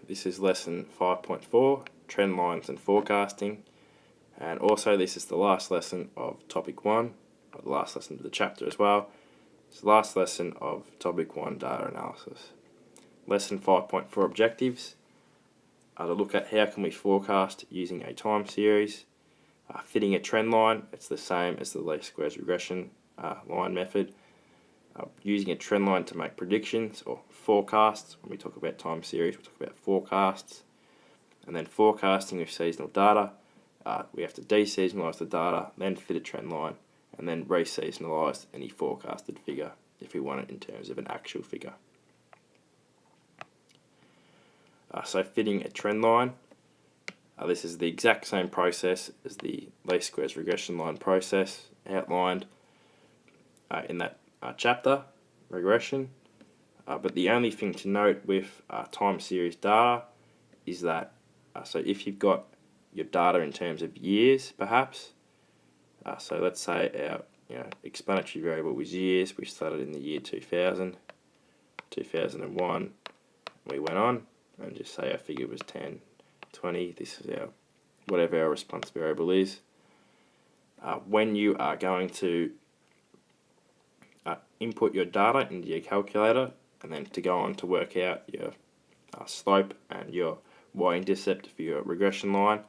This is lesson 5.4, trend lines and forecasting. And also this is the last lesson of topic 1, or the last lesson of the chapter as well. It's the last lesson of topic 1, data analysis. Lesson 5.4 objectives are to look at how can we forecast using a time series. Fitting a trend line, it's the same as the least squares regression line method. Using a trend line to make predictions or forecasts. When we talk about time series, we talk about forecasts. And then forecasting with seasonal data. We have to deseasonalise the data, then fit a trend line, and then reseasonalise any forecasted figure if we want it in terms of an actual figure. So fitting a trend line. This is the exact same process as the least squares regression line process outlined in that chapter, regression. But the only thing to note with time series data is that, so if you've got your data in terms of years, perhaps, so let's say our explanatory variable was years, we started in the year 2000, 2001, we went on, and just say our figure was 10, 20, this is our, whatever our response variable is. When you are going to input your data into your calculator and then to go on to work out your slope and your y-intercept for your regression line,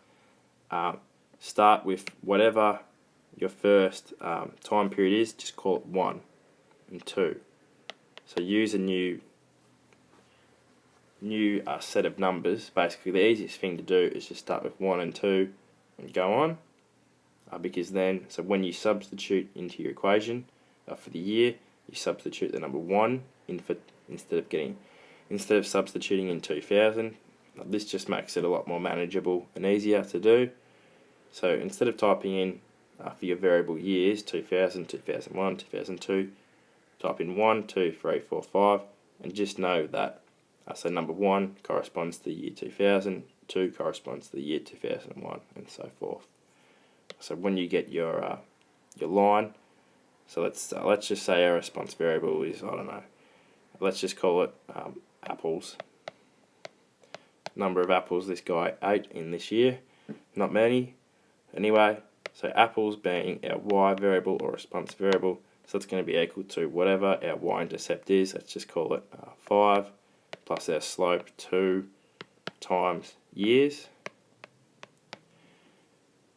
start with whatever your first time period is, just call it 1 and 2. So use a new set of numbers. Basically the easiest thing to do is just start with 1 and 2 and go on, because then, so when you substitute into your equation for the year, you substitute the number 1 in for, instead of substituting in 2000. This just makes it a lot more manageable and easier to do. So instead of typing in for your variable years, 2000, 2001, 2002, type in 1, 2, 3, 4, 5, and just know that so number 1 corresponds to the year 2000, 2 corresponds to the year 2001, and so forth. So when you get your line, so let's just say our response variable is, I don't know, let's just call it apples. Number of apples this guy ate in this year, not many. Anyway, so apples being our y variable or response variable, so it's going to be equal to whatever our y-intercept is. Let's just call it 5 plus our slope 2 times years.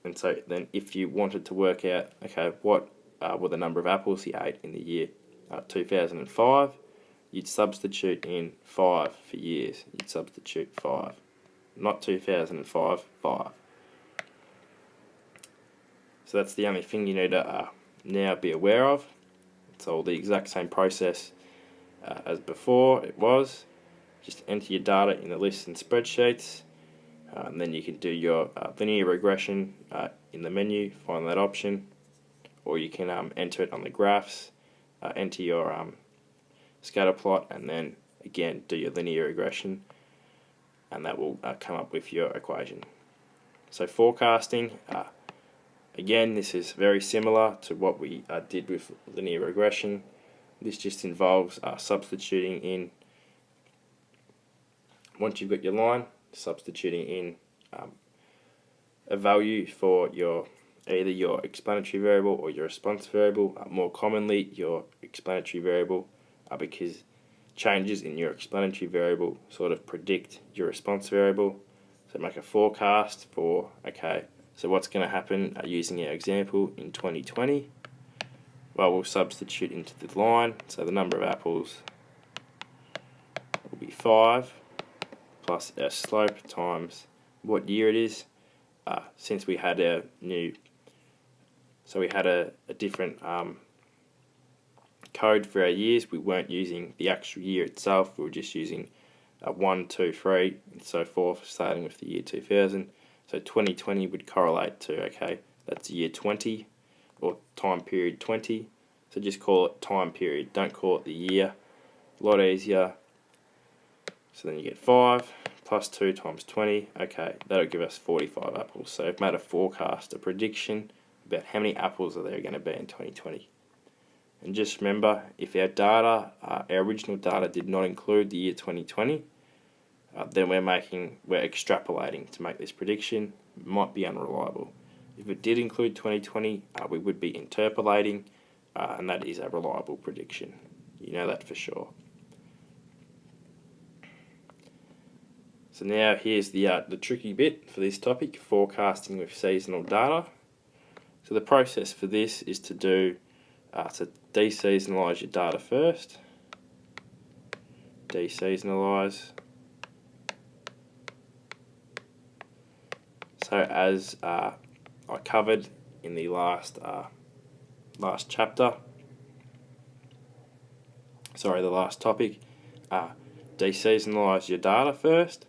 And so then if you wanted to work out, okay, what were the number of apples he ate in the year 2005, you'd substitute in 5 for years. You'd substitute 5, not 2005, 5. So that's the only thing you need to now be aware of. It's all the exact same process as before it was. Just enter your data in the lists and spreadsheets, and then you can do your linear regression in the menu, find that option, or you can enter it on the graphs, enter your scatter plot, and then again do your linear regression, and that will come up with your equation. So forecasting, again, this is very similar to what we did with linear regression. This just involves substituting in, once you've got your line, substituting in a value for your either your explanatory variable or your response variable, more commonly your explanatory variable, because changes in your explanatory variable sort of predict your response variable. So make a forecast for, okay, so what's going to happen using our example in 2020? Well, we'll substitute into the line, so the number of apples will be 5 plus our slope times what year it is. Since we had our new, so we had a different code for our years, we weren't using the actual year itself, we were just using 1, 2, 3, and so forth, starting with the year 2000. So 2020 would correlate to, okay, that's year 20, or time period 20, so just call it time period, don't call it the year, a lot easier. So then you get 5 plus 2 times 20, okay, that'll give us 45 apples. So I've made a forecast, a prediction about how many apples are there going to be in 2020. And just remember, if our data, our original data did not include the year 2020, then we're extrapolating to make this prediction. It might be unreliable. If it did include 2020, we would be interpolating, and that is a reliable prediction. You know that for sure. So now here's the tricky bit for this topic, forecasting with seasonal data. So the process for this is to deseasonalise your data first. Deseasonalise. So as I covered in the last chapter, the last topic, deseasonalise your data first.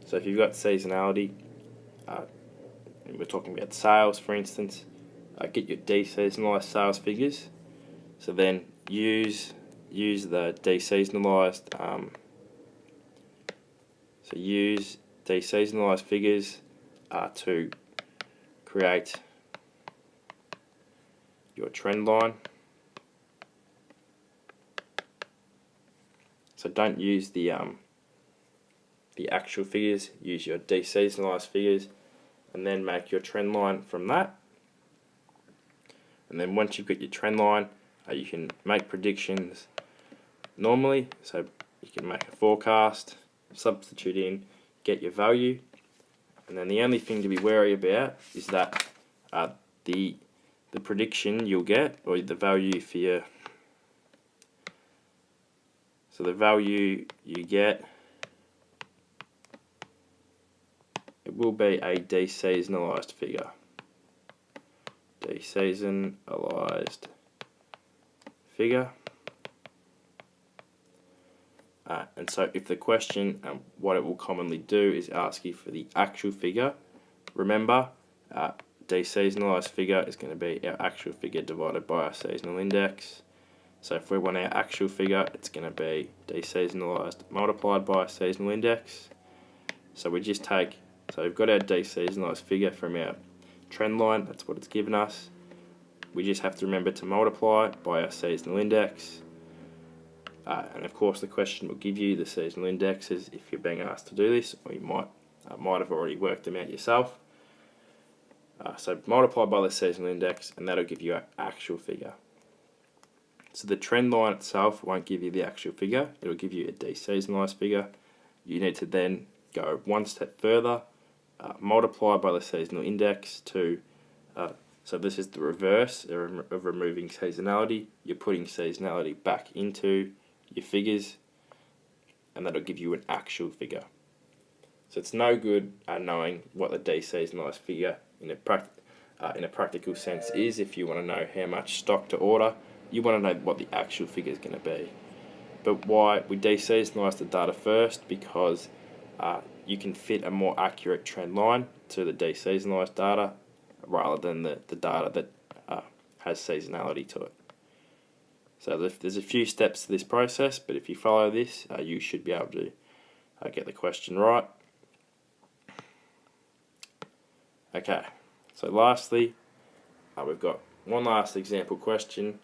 So if you've got seasonality, and we're talking about sales, for instance, get your deseasonalised sales figures. So then use the deseasonalised. Use deseasonalised figures to create your trend line. So don't use the actual figures, use your deseasonalised figures, and then make your trend line from that. And then once you've got your trend line, you can make predictions normally. So you can make a forecast, substitute in, get your value, and then the only thing to be wary about is that the prediction you'll get, or the value for your, so the value you get, it will be a deseasonalised figure. Deseasonalised figure. And so if the question, what it will commonly do is ask you for the actual figure. Remember, deseasonalised figure is going to be our actual figure divided by our seasonal index. So if we want our actual figure, it's going to be deseasonalised multiplied by our seasonal index. So we just take, so we've got our deseasonalised figure from our trend line, that's what it's given us. We just have to remember to multiply by our seasonal index. And of course the question will give you the seasonal indexes if you're being asked to do this, or you might have already worked them out yourself. So multiply by the seasonal index, and that'll give you an actual figure. So the trend line itself won't give you the actual figure, it'll give you a deseasonalised figure. You need to then go one step further, multiply by the seasonal index to, so this is the reverse of removing seasonality. You're putting seasonality back into your figures, and that'll give you an actual figure. So it's no good knowing what the deseasonalised figure in a practical sense is. If you want to know how much stock to order, you want to know what the actual figure is going to be. But why we deseasonalise the data first? Because you can fit a more accurate trend line to the deseasonalised data rather than the data that has seasonality to it. So there's a few steps to this process, but if you follow this, you should be able to get the question right. Okay, so lastly, we've got one last example question.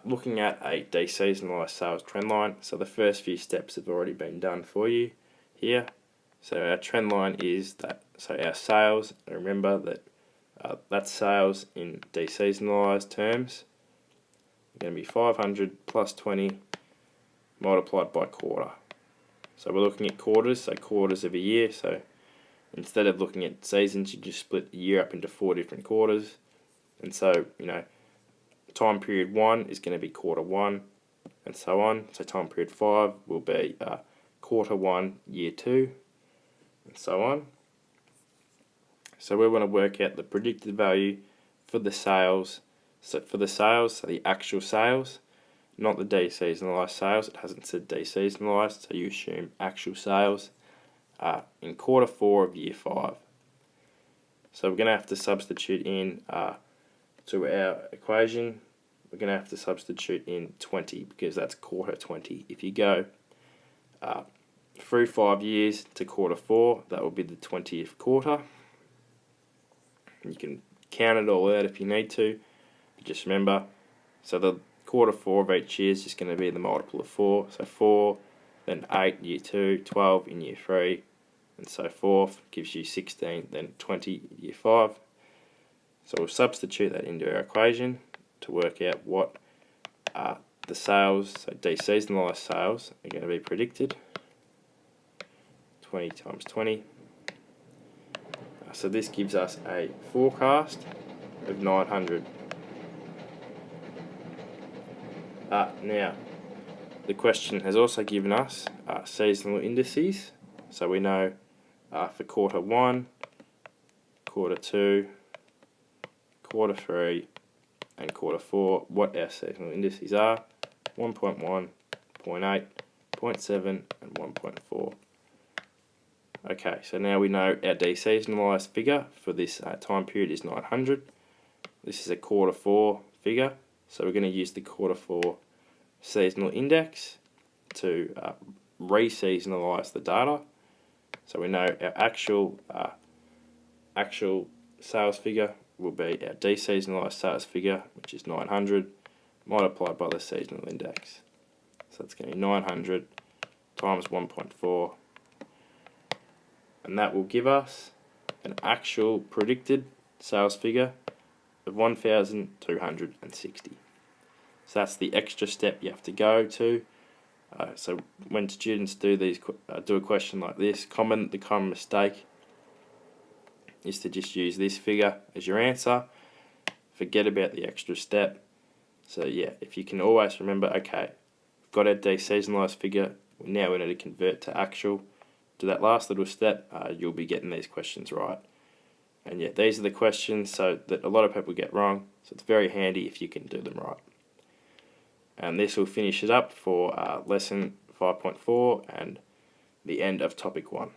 Looking at a deseasonalised sales trend line. So the first few steps have already been done for you here. So our trend line is that, so our sales, remember that that's sales in deseasonalised terms, going to be 500 plus 20 multiplied by quarter. So we're looking at quarters, so quarters of a year. So instead of looking at seasons, you just split the year up into 4 different quarters. And so, time period 1 is going to be quarter 1, and so on. So time period 5 will be quarter 1, year 2, and so on. So we want to work out the predicted value for the sales. So for the sales, so the actual sales, not the deseasonalised sales. It hasn't said deseasonalised, so you assume actual sales in quarter 4 of year 5. So we're going to have to substitute in to our equation. We're going to have to substitute in 20 because that's quarter 20. If you go through 5 years to quarter 4, that will be the 20th quarter. You can count it all out if you need to. But just remember, so the quarter 4 of each year is just going to be the multiple of 4. So 4 then 8 in year 2, 12 in year 3, and so forth. Gives you 16, then 20 in year 5. So we'll substitute that into our equation to work out what the sales, so deseasonalised sales, are going to be predicted. 20 times 20. So this gives us a forecast of 900. Now, the question has also given us seasonal indices. So we know for quarter 1, quarter 2, quarter 3, and quarter 4 what our seasonal indices are: 1.1, 0.8, 0.7, and 1.4. Okay, so now we know our deseasonalised figure for this time period is 900. This is a quarter 4 figure, so we're going to use the quarter 4 seasonal index to re-seasonalise the data. So we know our actual sales figure will be our deseasonalised sales figure, which is 900, multiplied by the seasonal index. So it's going to be 900 times 1.4, and that will give us an actual predicted sales figure of 1,260. So that's the extra step you have to go to. So when students do a question like this, the common mistake is to just use this figure as your answer. Forget about the extra step. So yeah, if you can always remember, okay, we've got our deseasonalised figure, now we need to convert to actual. Do that last little step, you'll be getting these questions right. And yeah, these are the questions so that a lot of people get wrong, so it's very handy if you can do them right. And this will finish it up for lesson 5.4 and the end of topic 1.